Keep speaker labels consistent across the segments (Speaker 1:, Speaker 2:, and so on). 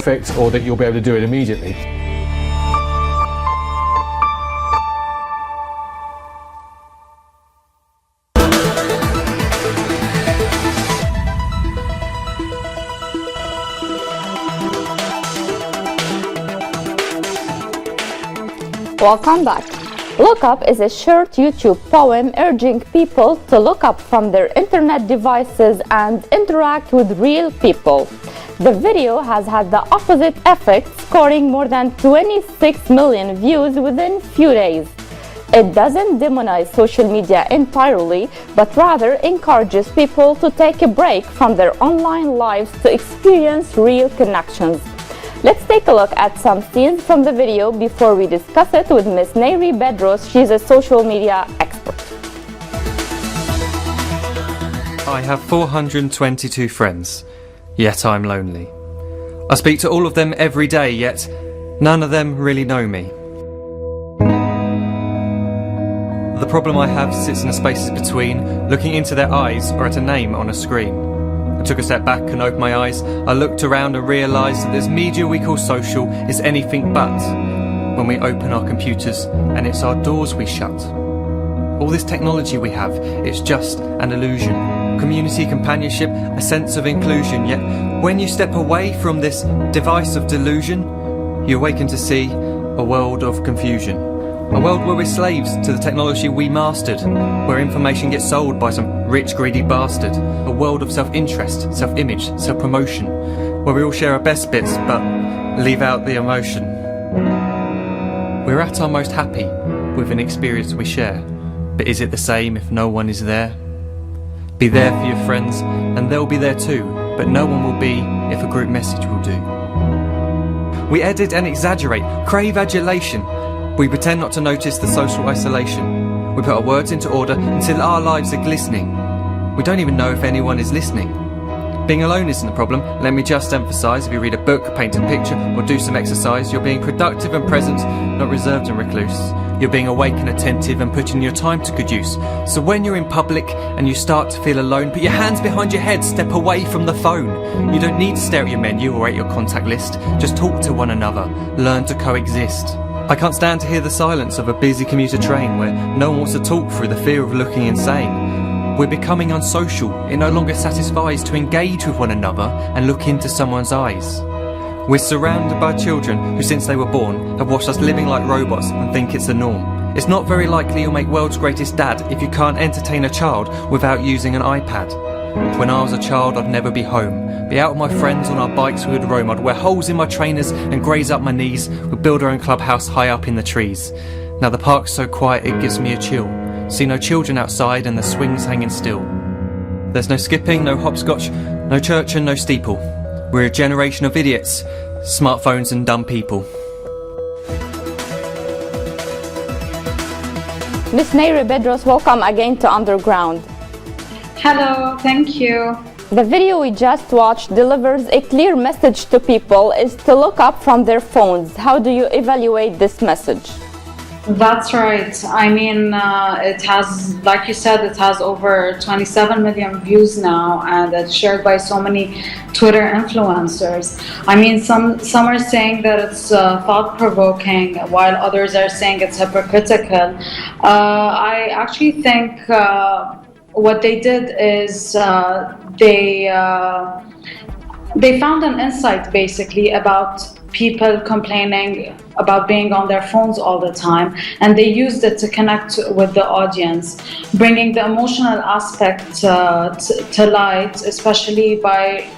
Speaker 1: perfect or that you'll be able to do it immediately.
Speaker 2: Welcome back. Look Up is a short YouTube poem urging people to look up from their internet devices and interact with real people. The video has had the opposite effect, scoring more than 26 million views within few days. It doesn't demonize social media entirely, but rather encourages people to take a break from their online lives to experience real connections. Let's take a look at some scenes from the video before we discuss it with Ms. Neri Bedros. She's a social media expert.
Speaker 3: I have 422 friends, yet I'm lonely. I speak to all of them every day, yet none of them really know me. The problem I have sits in the spaces between looking into their eyes or at a name on a screen. I took a step back and opened my eyes. I looked around and realised that this media we call social is anything but when we open our computers and it's our doors we shut. All this technology we have, it's just an illusion. Community, companionship, a sense of inclusion. Yet when you step away from this device of delusion, you awaken to see a world of confusion. A world where we're slaves to the technology we mastered, where information gets sold by some rich, greedy bastard. A world of self-interest, self-image, self-promotion, where we all share our best bits but leave out the emotion. We're at our most happy with an experience we share, but is it the same if no one is there? Be there for your friends and they'll be there too, but no one will be if a group message will do. We edit and exaggerate, crave adulation. We pretend not to notice the social isolation. We put our words into order until our lives are glistening. We don't even know if anyone is listening. Being alone isn't the problem. Let me just emphasise, if you read a book, paint a picture or do some exercise, you're being productive and present, not reserved and recluse. You're being awake and attentive and putting your time to good use. So when you're in public and you start to feel alone, put your hands behind your head, step away from the phone. You don't need to stare at your menu or at your contact list. Just talk to one another. Learn to coexist. I can't stand to hear the silence of a busy commuter train where no one wants to talk through the fear of looking insane. We're becoming unsocial. It no longer satisfies to engage with one another and look into someone's eyes. We're surrounded by children who, since they were born, have watched us living like robots and think it's the norm. It's not very likely you'll make world's greatest dad if you can't entertain a child without using an iPad. When I was a child, I'd never be home. Be out with my friends on our bikes, we would roam. I'd wear holes in my trainers and graze up my knees. We'd build our own clubhouse high up in the trees. Now the park's so quiet it gives me a chill. See no children outside and the swings hanging still. There's no skipping, no hopscotch, no church and no steeple. We're a generation of idiots, smartphones and dumb people.
Speaker 2: Ms. Neri Bedros, welcome again to Underground.
Speaker 4: Hello, thank you.
Speaker 2: The video we just watched delivers a clear message to people, is to look up from their phones. How do you evaluate this message?
Speaker 4: That's right. I mean, it has, like you said, it has over 27 million views now, and it's shared by so many Twitter influencers. I mean, some are saying that it's thought-provoking, while others are saying it's hypocritical. I actually think what they did is they found an insight basically about people complaining about being on their phones all the time, and they used it to connect with the audience, bringing the emotional aspect to light, especially by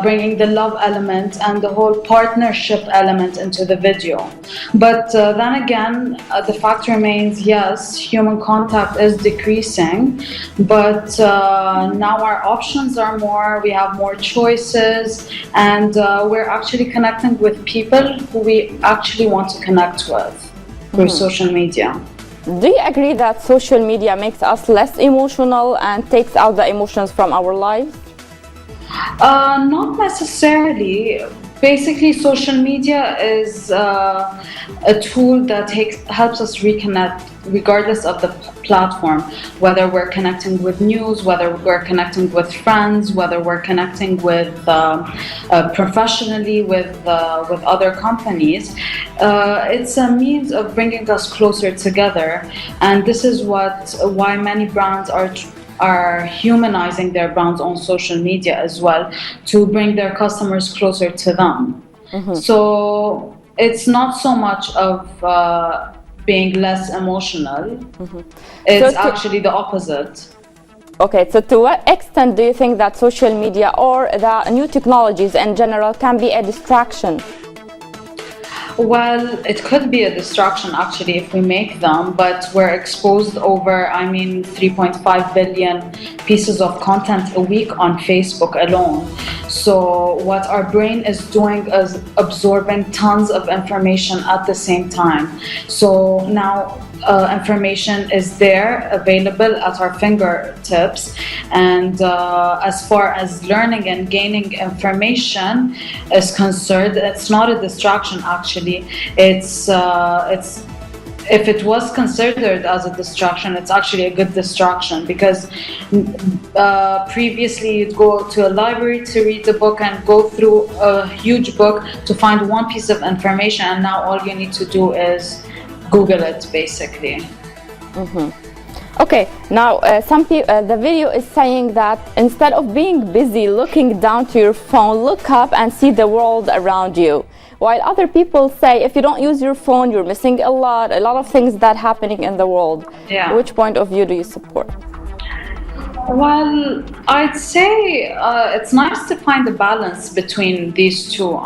Speaker 4: bringing the love element and the whole partnership element into the video. But then again, the fact remains, yes, human contact is decreasing, but now our options are more, we have more choices, and we're actually connecting with people who we actually want to connect with through social media.
Speaker 2: Do you agree that social media makes us less emotional and takes out the emotions from our lives?
Speaker 4: Not necessarily, Basically, social media is a tool that helps us reconnect regardless of the platform, whether we're connecting with news, whether we're connecting with friends, whether we're connecting with professionally with other companies. It's a means of bringing us closer together, and this is why many brands are humanizing their brands on social media as well, to bring their customers closer to them. So it's not so much of being less emotional. It's actually the opposite.
Speaker 2: Okay, so to what extent do you think that social media or the new technologies in general can be a distraction?
Speaker 4: Well, it could be a distraction actually if we make them, but we're exposed over, 3.5 billion pieces of content a week on Facebook alone. So what our brain is doing is absorbing tons of information at the same time. So now information is there, available at our fingertips, and as far as learning and gaining information is concerned, it's not a distraction actually. It's if it was considered as a distraction, it's actually a good distraction, because previously you'd go to a library to read the book and go through a huge book to find one piece of information, and now all you need to do is Google it, basically.
Speaker 2: Okay, now some people, the video is saying that instead of being busy looking down to your phone, look up and see the world around you. While other people say if you don't use your phone, you're missing a lot of things that happening in the world.
Speaker 4: Yeah.
Speaker 2: Which point of view do you support?
Speaker 4: Well, I'd say it's nice to find a balance between these two.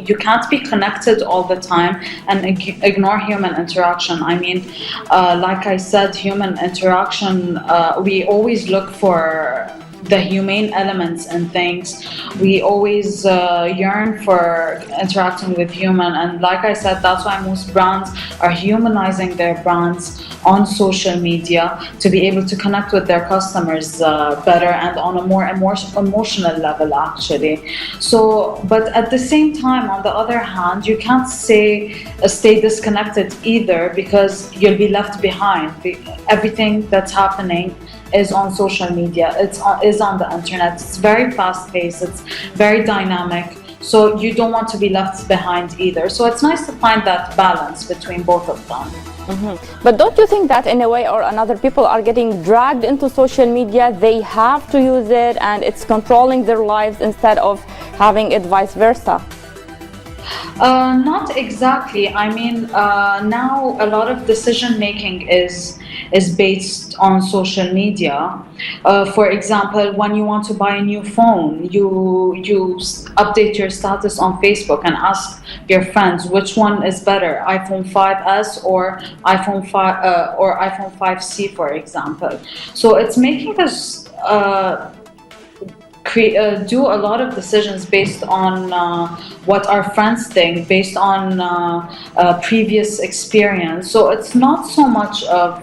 Speaker 4: You can't be connected all the time and ignore human interaction. Like I said, human interaction, we always look for the humane elements in things. We always yearn for interacting with human, and like I said, that's why most brands are humanizing their brands on social media to be able to connect with their customers better and on a more emotional level actually. So, but at the same time, on the other hand, you can't stay disconnected either, because you'll be left behind. Everything that's happening is on social media, is on the internet. It's very fast-paced, it's very dynamic, so you don't want to be left behind either. So it's nice to find that balance between both of them.
Speaker 2: But don't you think that in a way or another people are getting dragged into social media? They have to use it and it's controlling their lives instead of having it vice versa?
Speaker 4: Not exactly. Now a lot of decision making is based on social media. For example, when you want to buy a new phone, you update your status on Facebook and ask your friends which one is better, iPhone 5s or iPhone 5C, for example. So it's making us do a lot of decisions based on what our friends think, based on previous experience. So it's not so much of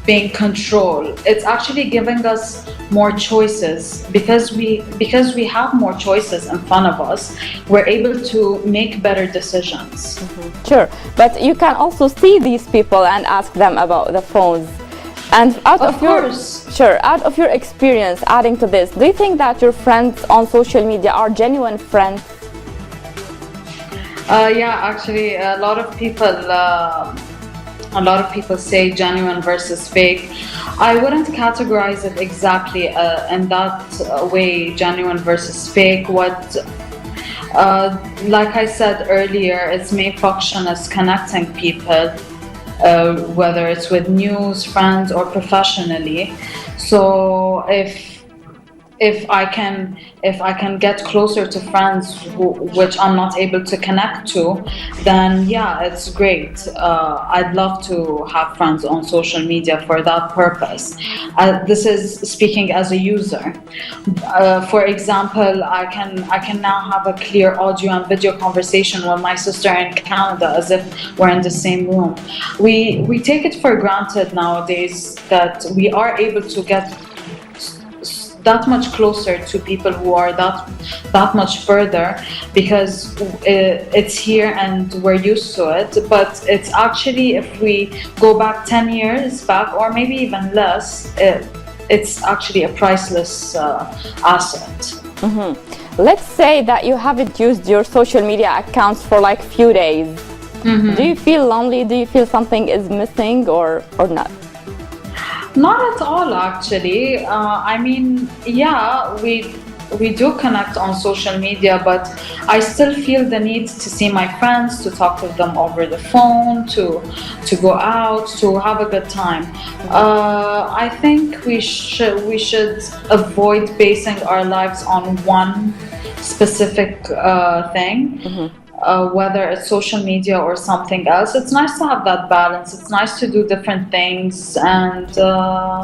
Speaker 4: being controlled. It's actually giving us more choices, because we have more choices in front of us. We're able to make better decisions.
Speaker 2: Sure, but you can also see these people and ask them about the phones. And out of your experience, adding to this, do you think that your friends on social media are genuine friends?
Speaker 4: Yeah, actually, a lot of people say genuine versus fake. I wouldn't categorize it exactly in that way, genuine versus fake. Like I said earlier, its main function is connecting people, whether it's with news, friends, or professionally. So if I can get closer to friends which I'm not able to connect to, then yeah, it's great. I'd love to have friends on social media for that purpose. This is speaking as a user. For example, I can now have a clear audio and video conversation with my sister in Canada as if we're in the same room. We take it for granted nowadays that we are able to get that much closer to people who are that much further, because it's here and we're used to it. But it's actually, if we go back 10 years back, or maybe even less, it's actually a priceless asset.
Speaker 2: Let's say that you haven't used your social media accounts for like few days. Do you feel lonely? Do you feel something is missing or not?
Speaker 4: Not at all, actually. I mean, yeah, we do connect on social media, but I still feel the need to see my friends, to talk with them over the phone, to go out, to have a good time. I think we should avoid basing our lives on one specific thing. Whether it's social media or something else. It's nice to have that balance. It's nice to do different things. And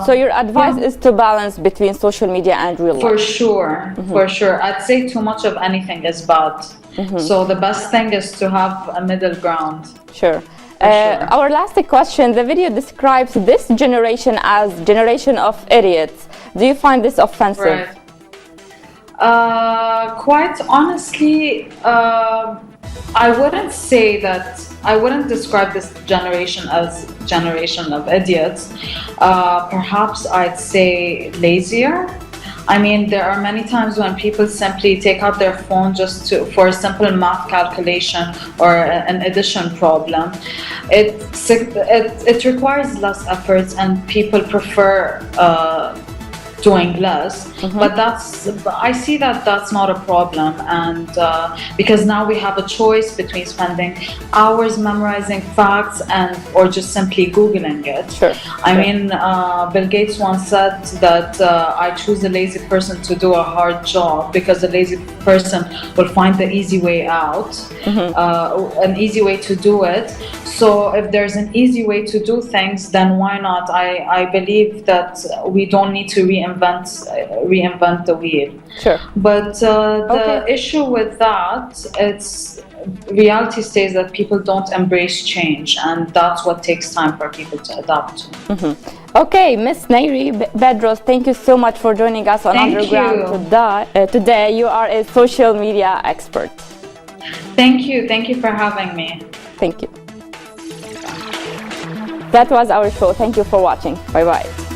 Speaker 2: so your advice is to balance between social media and real life?
Speaker 4: For sure, for sure. I'd say too much of anything is bad. So the best thing is to have a middle ground.
Speaker 2: Sure.
Speaker 4: Sure.
Speaker 2: Our last question, the video describes this generation as generation of idiots. Do you find this offensive?
Speaker 4: Right. Quite honestly, I wouldn't describe this generation as generation of idiots. Perhaps I'd say lazier. I mean, there are many times when people simply take out their phone just for a simple math calculation or an addition problem. It requires less effort, and people prefer doing less, but I see that that's not a problem, and because now we have a choice between spending hours memorizing facts or just simply Googling it.
Speaker 2: Sure.
Speaker 4: I mean, Bill Gates once said that I choose a lazy person to do a hard job, because the lazy person will find the easy way out, an easy way to do it. So if there's an easy way to do things, then why not? I believe that we don't need to reinvent the wheel.
Speaker 2: Sure.
Speaker 4: But the issue with that, it's reality states that people don't embrace change, and that's what takes time for people to adapt to.
Speaker 2: Okay, Miss Nairi Bedros, thank you so much for joining us on Underground today. You are a social media expert.
Speaker 4: Thank you for having me.
Speaker 2: Thank you. That was our show. Thank you for watching. Bye bye.